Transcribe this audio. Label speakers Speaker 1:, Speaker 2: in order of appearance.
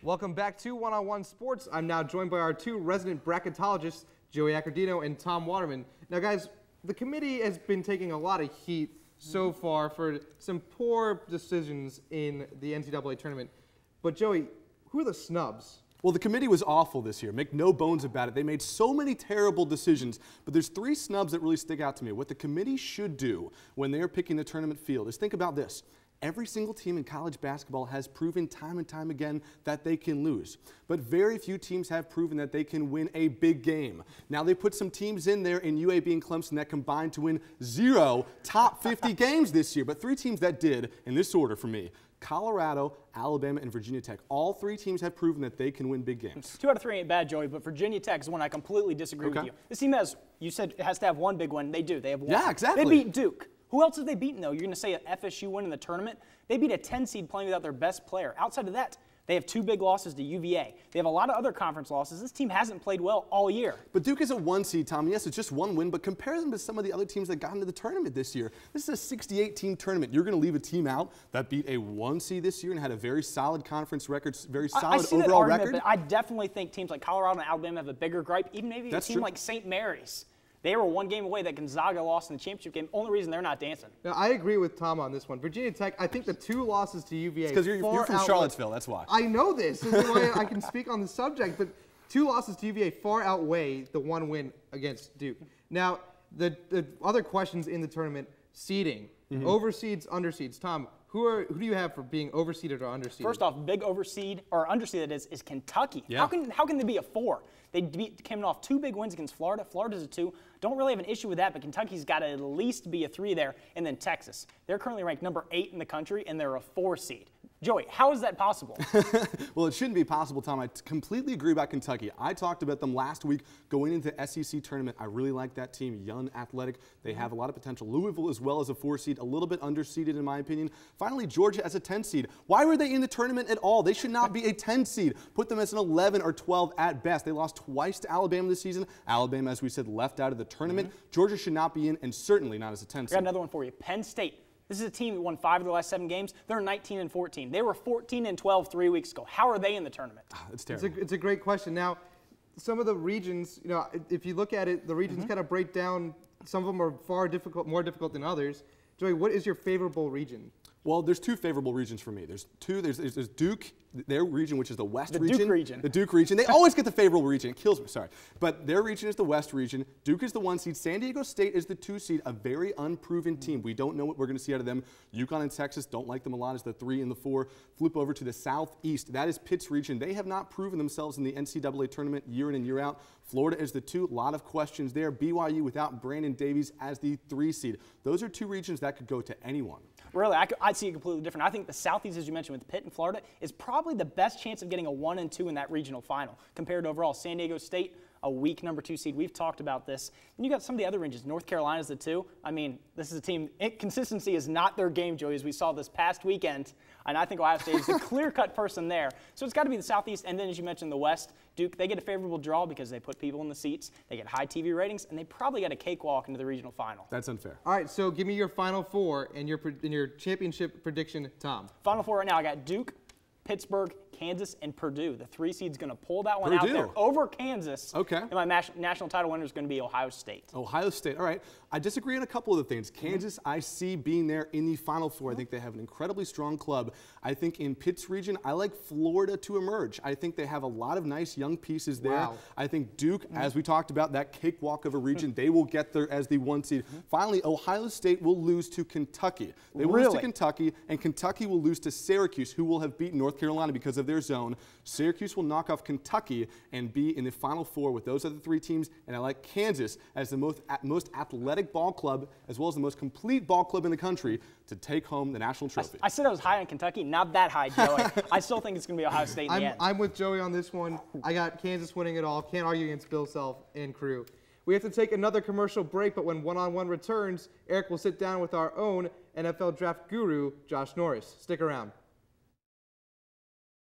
Speaker 1: Welcome back to One-on-One Sports. I'm now joined by our two resident bracketologists, Joey Accordino and Tom Waterman. Now, guys, the committee has been taking a lot of heat so far for some poor decisions in the NCAA tournament. But, Joey, who are the snubs?
Speaker 2: Well, the committee was awful this year. Make no bones about it. They made so many terrible decisions, but there's three snubs that really stick out to me. What the committee should do when they're picking the tournament field is think about this. Every single team in college basketball has proven time and time again that they can lose. But very few teams have proven that they can win a big game. Now, they put some teams in there in UAB and Clemson that combined to win 0 top 50 games this year. But three teams that did, in this order for me: Colorado, Alabama, and Virginia Tech. All three teams have proven that they can win big games.
Speaker 3: 2 out of 3 ain't bad, Joey, but Virginia Tech is one I completely disagree with you. This team has, you said it has to have one big win. They do. They have one.
Speaker 2: Yeah, exactly.
Speaker 3: They beat Duke. Who else have they beaten, though? You're going to say an FSU win in the tournament? They beat a 10 seed playing without their best player. Outside of that, they have 2 big losses to UVA. They have a lot of other conference losses. This team hasn't played well all year.
Speaker 2: But Duke is a 1 seed, Tom. Yes, it's just one win, but compare them to some of the other teams that got into the tournament this year. This is a 68-team tournament. You're going to leave a team out that beat a 1 seed this year and had a very solid conference record, very solid overall record?
Speaker 3: But I definitely think teams like Colorado and Alabama have a bigger gripe, even maybe a team like St. Mary's. They were 1 game away that Gonzaga lost in the championship game. Only reason they're not dancing.
Speaker 1: Now, I agree with Tom on this one. Virginia Tech, I think the 2 losses to UVA.
Speaker 2: Because you're from Charlottesville, that's why.
Speaker 1: I know this. This is why I can speak on the subject. But 2 losses to UVA far outweigh the 1 win against Duke. Now, the other questions in the tournament: seeding, overseeds, underseeds. Tom, who do you have for being overseeded or underseeded?
Speaker 3: First off, big overseed or underseeded is Kentucky. Yeah. How can they be a 4? They came off 2 big wins against Florida. Florida's a 2. Don't really have an issue with that, but Kentucky's got to at least be a 3 there. And then Texas. They're currently ranked number 8 in the country, and they're a 4 seed. Joey, how is that possible?
Speaker 2: Well, it shouldn't be possible, Tom. I completely agree about Kentucky. I talked about them last week going into the SEC tournament. I really like that team, young, athletic. They have a lot of potential. Louisville as well as a 4 seed, a little bit underseeded in my opinion. Finally, Georgia as a 10 seed. Why were they in the tournament at all? They should not be a 10 seed. Put them as an 11 or 12 at best. They lost twice to Alabama this season. Alabama, as we said, left out of the tournament. Georgia should not be in, and certainly not as a 10 seed.
Speaker 3: I got another one for you. Penn State. This is a team that won 5 of their last 7 games. They're 19-14. They were 14-12 3 weeks ago. How are they in the tournament?
Speaker 2: It's terrible.
Speaker 1: It's a great question. Now, some of the regions, you know, if you look at it, the regions kind of break down. Some of them are more difficult than others. Joey, what is your favorable region?
Speaker 2: Well, there's 2 favorable regions for me. There's Duke, their region, which is the West region.
Speaker 3: The Duke region.
Speaker 2: The Duke region. They always get the favorable region. It kills me, sorry. But their region is the West region. Duke is the 1 seed. San Diego State is the 2 seed, a very unproven team. We don't know what we're going to see out of them. UConn and Texas don't like them a lot as the 3 and the 4. Flip over to the Southeast. That is Pitt's region. They have not proven themselves in the NCAA tournament year in and year out. Florida is the 2. A lot of questions there. BYU without Brandon Davies as the 3 seed. Those are 2 regions that could go to anyone.
Speaker 3: Really, I see it completely different. I think the Southeast, as you mentioned, with Pitt and Florida, is probably the best chance of getting a 1 and 2 in that regional final compared to overall. San Diego State, a weak number 2 seed. We've talked about this. And you got some of the other regions. North Carolina's the 2. I mean, this is a team. Consistency is not their game, Joey, as we saw this past weekend. And I think Ohio State is the clear-cut person there. So it's got to be the Southeast. And then, as you mentioned, the West. Duke, they get a favorable draw because they put people in the seats. They get high TV ratings, and they probably got a cakewalk into the regional final.
Speaker 2: That's unfair.
Speaker 1: All right, so give me your Final 4 and your championship prediction, Tom.
Speaker 3: Final 4 right now, I got Duke, Pittsburgh, Kansas, and Purdue. The 3 seed's going to pull that one out there over Kansas.
Speaker 2: Okay.
Speaker 3: And my national title winner is going to be Ohio State.
Speaker 2: Ohio State. All right. I disagree on a couple of the things. Kansas, I see being there in the Final 4. I think they have an incredibly strong club. I think in Pitt's region, I like Florida to emerge. I think they have a lot of nice young pieces there.
Speaker 1: Wow.
Speaker 2: I think Duke, as we talked about, that cakewalk of a region, they will get there as the 1 seed. Finally, Ohio State will lose to Kentucky. They will lose to Kentucky, and Kentucky will lose to Syracuse, who will have beaten North Carolina because of their zone. Syracuse will knock off Kentucky and be in the Final 4 with those other 3 teams. And I like Kansas as the most athletic ball club, as well as the most complete ball club in the country, to take home the national trophy.
Speaker 3: I said I was high on Kentucky, not that high, Joey. I still think it's going to be Ohio State in the end.
Speaker 1: I'm with Joey on this one. I got Kansas winning it all. Can't argue against Bill Self and crew. We have to take another commercial break, but when One-on-One returns, Eric will sit down with our own NFL draft guru, Josh Norris. Stick around.